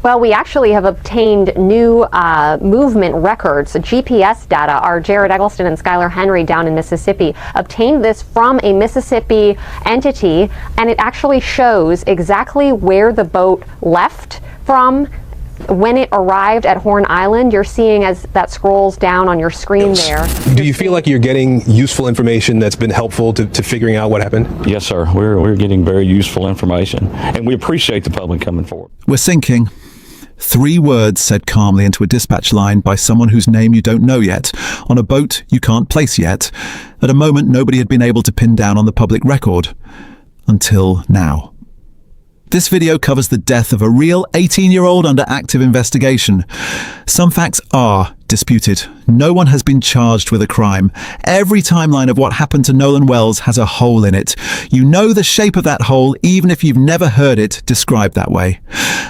Well, we actually have obtained new movement records, GPS data. Our Jared Eggleston and Skylar Henry down in Mississippi obtained this from a Mississippi entity, and it actually shows exactly where the boat left from when it arrived at Horn Island. You're seeing as that scrolls down on your screen there. Do you feel like you're getting useful information that's been helpful to figuring out what happened? Yes, sir. We're getting very useful information, and we appreciate the public coming forward. We're sinking. 3 words said calmly into a dispatch line by someone whose name you don't know yet, on a boat you can't place yet, at a moment nobody had been able to pin down on the public record. Until now. This video covers the death of a real 18-year-old under active investigation. Some facts are disputed. No one has been charged with a crime. Every timeline of what happened to Nolan Wells has a hole in it. You know the shape of that hole even if you've never heard it described that way.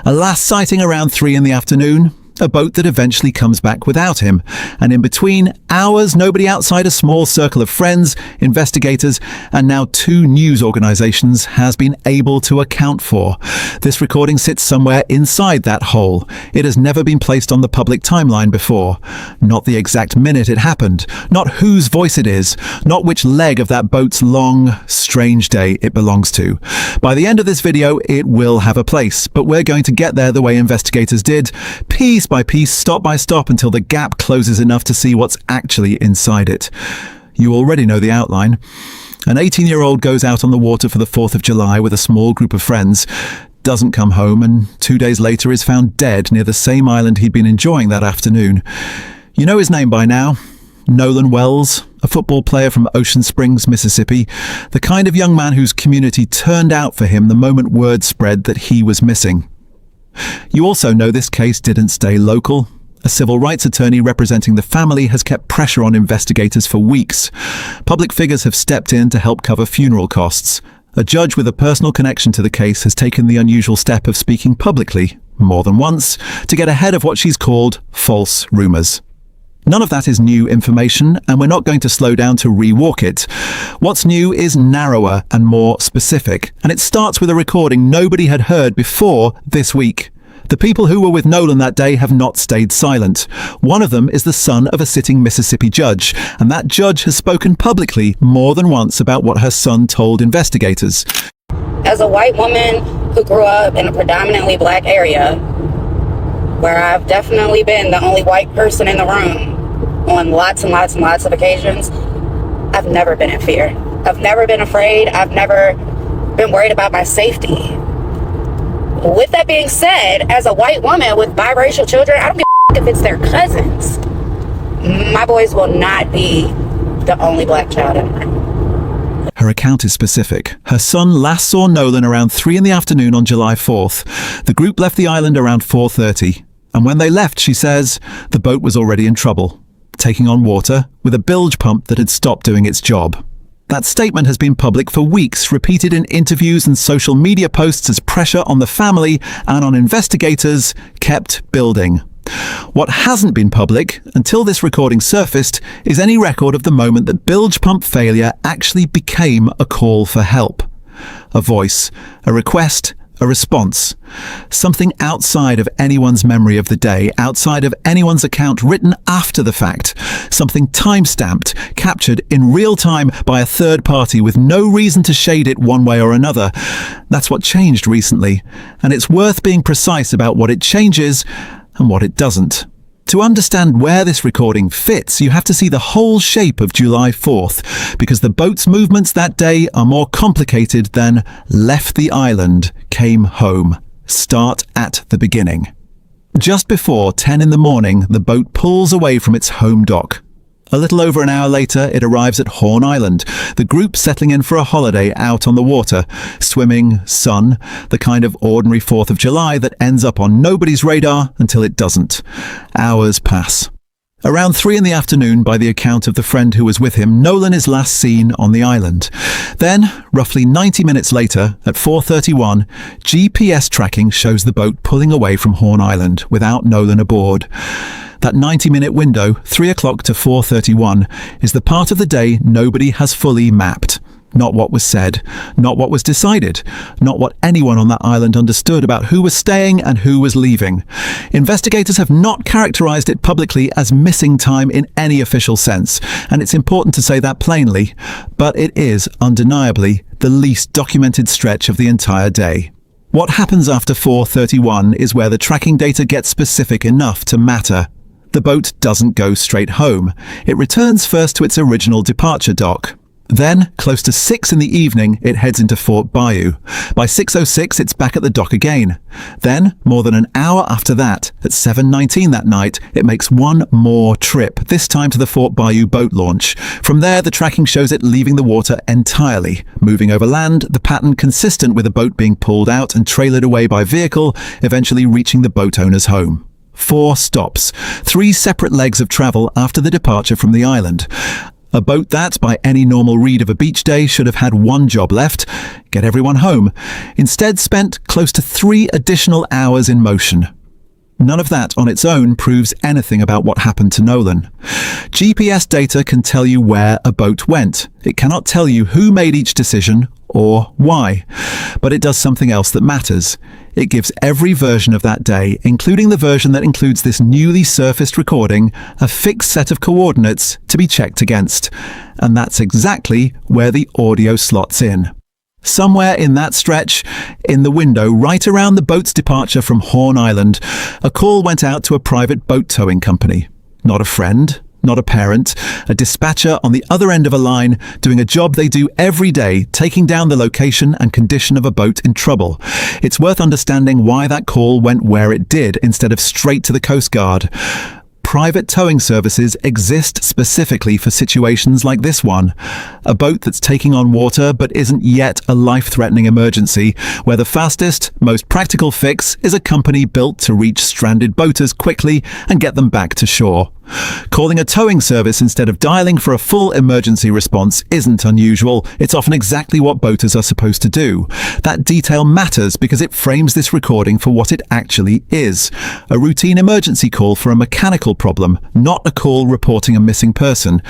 A last sighting around 3 in the afternoon. A boat that eventually comes back without him. And in between, hours nobody outside a small circle of friends, investigators, and now 2 news organizations has been able to account for. This recording sits somewhere inside that hole. It has never been placed on the public timeline before. Not the exact minute it happened. Not whose voice it is. Not which leg of that boat's long, strange day it belongs to. By the end of this video, it will have a place, but we're going to get there the way investigators did. Piece by piece, stop by stop, until the gap closes enough to see what's actually inside it. You already know the outline. An 18-year-old goes out on the water for the 4th of July with a small group of friends, doesn't come home, and 2 days later is found dead near the same island he'd been enjoying that afternoon. You know his name by now. Nolan Wells, a football player from Ocean Springs, Mississippi, the kind of young man whose community turned out for him the moment word spread that he was missing. You also know this case didn't stay local. A civil rights attorney representing the family has kept pressure on investigators for weeks. Public figures have stepped in to help cover funeral costs. A judge with a personal connection to the case has taken the unusual step of speaking publicly, more than once, to get ahead of what she's called false rumors. None of that is new information, and we're not going to slow down to re-walk it. What's new is narrower and more specific, and it starts with a recording nobody had heard before this week. The people who were with Nolan that day have not stayed silent. One of them is the son of a sitting Mississippi judge, and that judge has spoken publicly more than once about what her son told investigators. As a white woman who grew up in a predominantly black area, where I've definitely been the only white person in the room on lots and lots and lots of occasions, I've never been in fear. I've never been afraid. I've never been worried about my safety. With that being said, as a white woman with biracial children, I don't give a if it's their cousins. My boys will not be the only black child in the room. Her account is specific. Her son last saw Nolan around 3 in the afternoon on July 4th. The group left the island around 4:30. And when they left, she says, the boat was already in trouble, taking on water with a bilge pump that had stopped doing its job. That statement has been public for weeks, repeated in interviews and social media posts as pressure on the family and on investigators kept building. What hasn't been public, until this recording surfaced, is any record of the moment that bilge pump failure actually became a call for help. A voice, a request, a response. Something outside of anyone's memory of the day, outside of anyone's account written after the fact. Something time-stamped, captured in real time by a third party with no reason to shade it one way or another. That's what changed recently, and it's worth being precise about what it changes and what it doesn't. To understand where this recording fits, you have to see the whole shape of July 4th, because the boat's movements that day are more complicated than left the island, came home. Start at the beginning. Just before 10 in the morning, the boat pulls away from its home dock. A little over an hour later, it arrives at Horn Island, the group settling in for a holiday out on the water. Swimming, sun, the kind of ordinary 4th of July that ends up on nobody's radar until it doesn't. Hours pass. Around 3 in the afternoon, by the account of the friend who was with him, Nolan is last seen on the island. Then, roughly 90 minutes later, at 4:31, GPS tracking shows the boat pulling away from Horn Island without Nolan aboard. That 90-minute window, 3 o'clock to 4:31, is the part of the day nobody has fully mapped. Not what was said, not what was decided, not what anyone on that island understood about who was staying and who was leaving. Investigators have not characterized it publicly as missing time in any official sense, and it's important to say that plainly, but it is undeniably the least documented stretch of the entire day. What happens after 4:31 is where the tracking data gets specific enough to matter. The boat doesn't go straight home. It returns first to its original departure dock. Then, close to 6 in the evening, it heads into Fort Bayou. By 6:06, it's back at the dock again. Then, more than an hour after that, at 7:19 that night, it makes one more trip, this time to the Fort Bayou boat launch. From there, the tracking shows it leaving the water entirely, moving over land, the pattern consistent with a boat being pulled out and trailered away by vehicle, eventually reaching the boat owner's home. 4 stops, 3 separate legs of travel after the departure from the island. A boat that, by any normal read of a beach day, should have had one job left: get everyone home. Instead spent close to 3 additional hours in motion. None of that on its own proves anything about what happened to Nolan. GPS data can tell you where a boat went. It cannot tell you who made each decision or why. But it does something else that matters. It gives every version of that day, including the version that includes this newly surfaced recording, a fixed set of coordinates to be checked against. And that's exactly where the audio slots in. Somewhere in that stretch, in the window right around the boat's departure from Horn Island, a call went out to a private boat towing company. Not a friend, not a parent, a dispatcher on the other end of a line doing a job they do every day, taking down the location and condition of a boat in trouble. It's worth understanding why that call went where it did instead of straight to the Coast Guard. Private towing services exist specifically for situations like this one. A boat that's taking on water but isn't yet a life-threatening emergency, where the fastest, most practical fix is a company built to reach stranded boaters quickly and get them back to shore. Calling a towing service instead of dialing for a full emergency response isn't unusual. It's often exactly what boaters are supposed to do. That detail matters because it frames this recording for what it actually is: a routine emergency call for a mechanical problem, not a call reporting a missing person.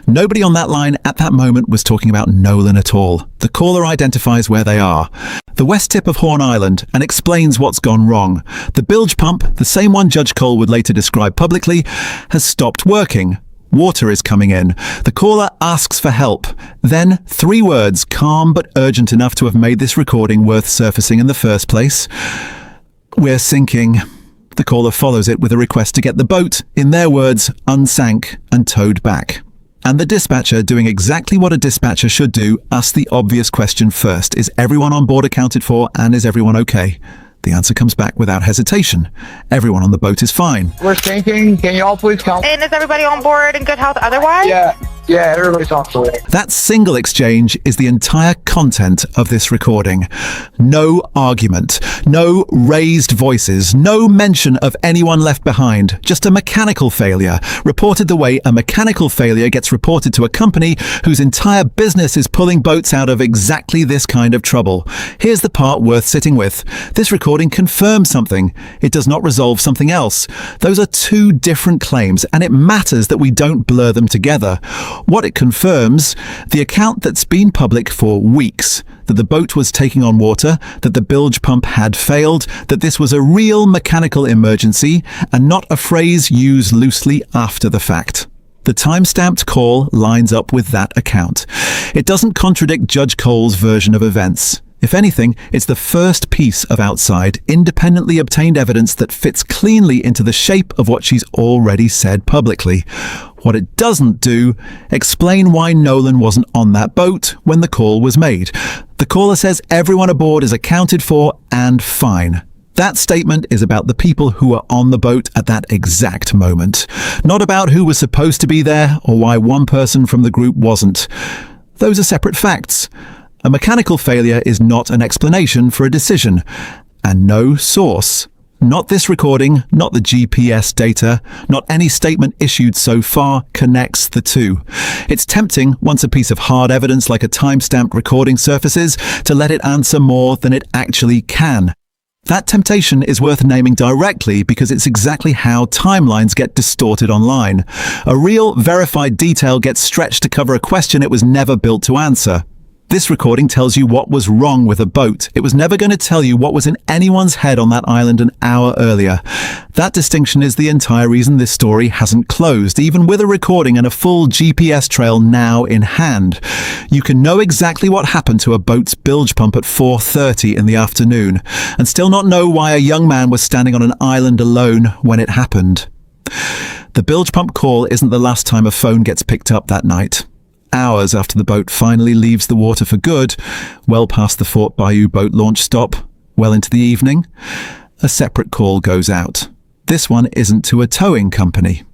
Nobody on that line at that moment was talking about Nolan at all. The caller identifies where they are: the west tip of Horn Island, and explains what's gone wrong. The bilge pump, the same one Judge Cole would later describe publicly, has stopped working. Water is coming in. The caller asks for help. Then 3 words, calm but urgent enough to have made this recording worth surfacing in the first place: "We're sinking." The caller follows it with a request to get the boat, in their words, unsank and towed back. And the dispatcher, doing exactly what a dispatcher should do, asks the obvious question first: is everyone on board accounted for, and is everyone okay? The answer comes back without hesitation: everyone on the boat is fine. We're sinking. Can you all please come? And is everybody on board in good health otherwise? Yeah, everybody's on board. That single exchange is the entire content of this recording. No argument, no raised voices, no mention of anyone left behind, just a mechanical failure, reported the way a mechanical failure gets reported to a company whose entire business is pulling boats out of exactly this kind of trouble. Here's the part worth sitting with. This recording confirms something. It does not resolve something else. Those are 2 different claims, and it matters that we don't blur them together. What it confirms: the account that's been public for weeks, that the boat was taking on water, that the bilge pump had failed, that this was a real mechanical emergency, and not a phrase used loosely after the fact. The time-stamped call lines up with that account. It doesn't contradict Judge Cole's version of events. If anything, it's the first piece of outside, independently obtained evidence that fits cleanly into the shape of what she's already said publicly. What it doesn't do: explain why Nolan wasn't on that boat when the call was made. The caller says everyone aboard is accounted for and fine. That statement is about the people who were on the boat at that exact moment, not about who was supposed to be there or why one person from the group wasn't. Those are separate facts. A mechanical failure is not an explanation for a decision, and no source, not this recording, not the GPS data, not any statement issued so far, connects the 2. It's tempting, once a piece of hard evidence like a time-stamped recording surfaces, to let it answer more than it actually can. That temptation is worth naming directly because it's exactly how timelines get distorted online. A real, verified detail gets stretched to cover a question it was never built to answer. This recording tells you what was wrong with a boat. It was never going to tell you what was in anyone's head on that island an hour earlier. That distinction is the entire reason this story hasn't closed, even with a recording and a full GPS trail now in hand. You can know exactly what happened to a boat's bilge pump at 4:30 in the afternoon, and still not know why a young man was standing on an island alone when it happened. The bilge pump call isn't the last time a phone gets picked up that night. Hours after the boat finally leaves the water for good, well past the Fort Bayou boat launch stop, well into the evening, a separate call goes out. This one isn't to a towing company.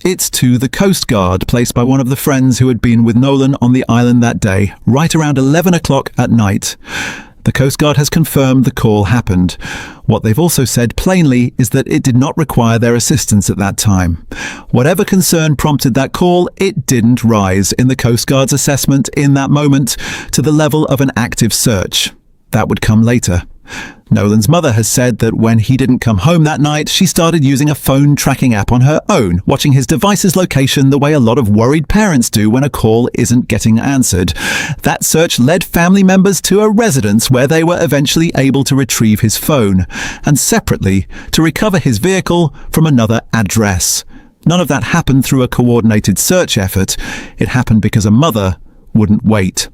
It's to the Coast Guard, placed by one of the friends who had been with Nolan on the island that day, right around 11 o'clock at night. The Coast Guard has confirmed the call happened. What they've also said plainly is that it did not require their assistance at that time. Whatever concern prompted that call, it didn't rise in the Coast Guard's assessment in that moment to the level of an active search. That would come later. Nolan's mother has said that when he didn't come home that night, she started using a phone tracking app on her own, watching his device's location the way a lot of worried parents do when a call isn't getting answered. That search led family members to a residence where they were eventually able to retrieve his phone, and separately to recover his vehicle from another address. None of that happened through a coordinated search effort. It happened because a mother wouldn't wait.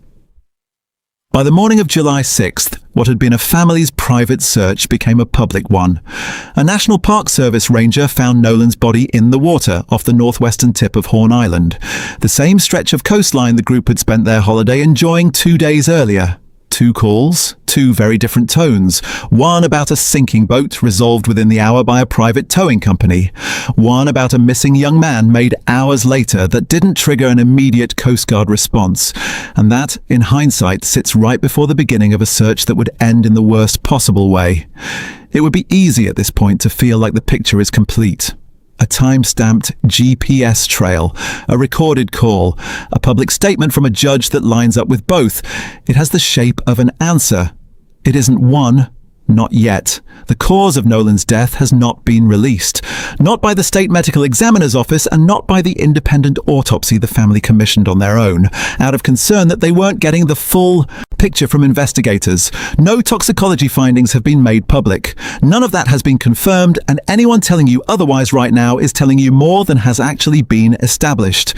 By the morning of July 6th, what had been a family's private search became a public one. A National Park Service ranger found Nolan's body in the water off the northwestern tip of Horn Island, the same stretch of coastline the group had spent their holiday enjoying 2 days earlier. 2 calls, 2 very different tones. One about a sinking boat resolved within the hour by a private towing company. One about a missing young man made hours later that didn't trigger an immediate Coast Guard response. And that, in hindsight, sits right before the beginning of a search that would end in the worst possible way. It would be easy at this point to feel like the picture is complete. A time-stamped GPS trail, a recorded call, a public statement from a judge that lines up with both. It has the shape of an answer. It isn't one, not yet. The cause of Nolan's death has not been released. Not by the State Medical Examiner's Office and not by the independent autopsy the family commissioned on their own, out of concern that they weren't getting the full picture from investigators. No toxicology findings have been made public. None of that has been confirmed, and anyone telling you otherwise right now is telling you more than has actually been established.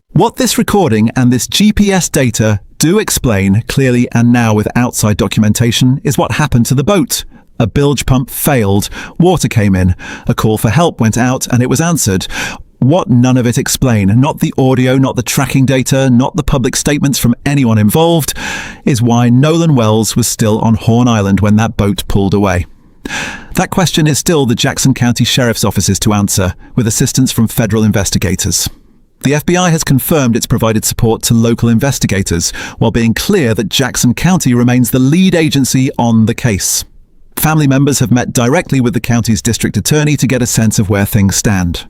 What this recording and this GPS data do explain, clearly and now with outside documentation, is what happened to the boat. A bilge pump failed, water came in, a call for help went out and it was answered. What none of it explain, not the audio, not the tracking data, not the public statements from anyone involved, is why Nolan Wells was still on Horn Island when that boat pulled away. That question is still the Jackson County Sheriff's Office's to answer, with assistance from federal investigators. The FBI has confirmed it's provided support to local investigators, while being clear that Jackson County remains the lead agency on the case. Family members have met directly with the county's district attorney to get a sense of where things stand.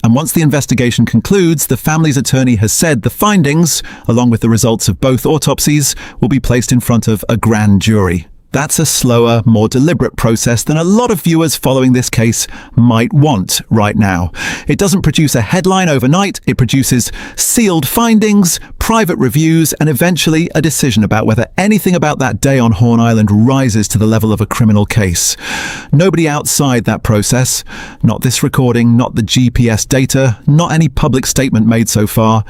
And once the investigation concludes, the family's attorney has said the findings, along with the results of both autopsies, will be placed in front of a grand jury. That's a slower, more deliberate process than a lot of viewers following this case might want right now. It doesn't produce a headline overnight, it produces sealed findings, private reviews, and eventually a decision about whether anything about that day on Horn Island rises to the level of a criminal case. Nobody outside that process, not this recording, not the GPS data, not any public statement made so far,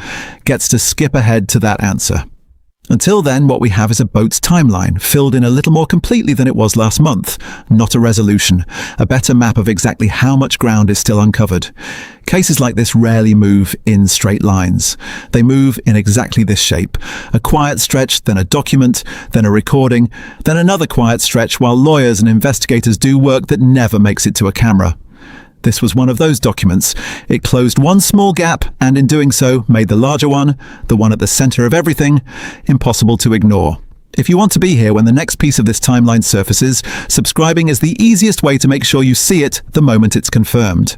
gets to skip ahead to that answer. Until then, what we have is a boat's timeline, filled in a little more completely than it was last month. Not a resolution, a better map of exactly how much ground is still uncovered. Cases like this rarely move in straight lines. They move in exactly this shape. A quiet stretch, then a document, then a recording, then another quiet stretch while lawyers and investigators do work that never makes it to a camera. This was one of those documents. It closed one small gap and in doing so made the larger one, the one at the center of everything, impossible to ignore. If you want to be here when the next piece of this timeline surfaces, subscribing is the easiest way to make sure you see it the moment it's confirmed.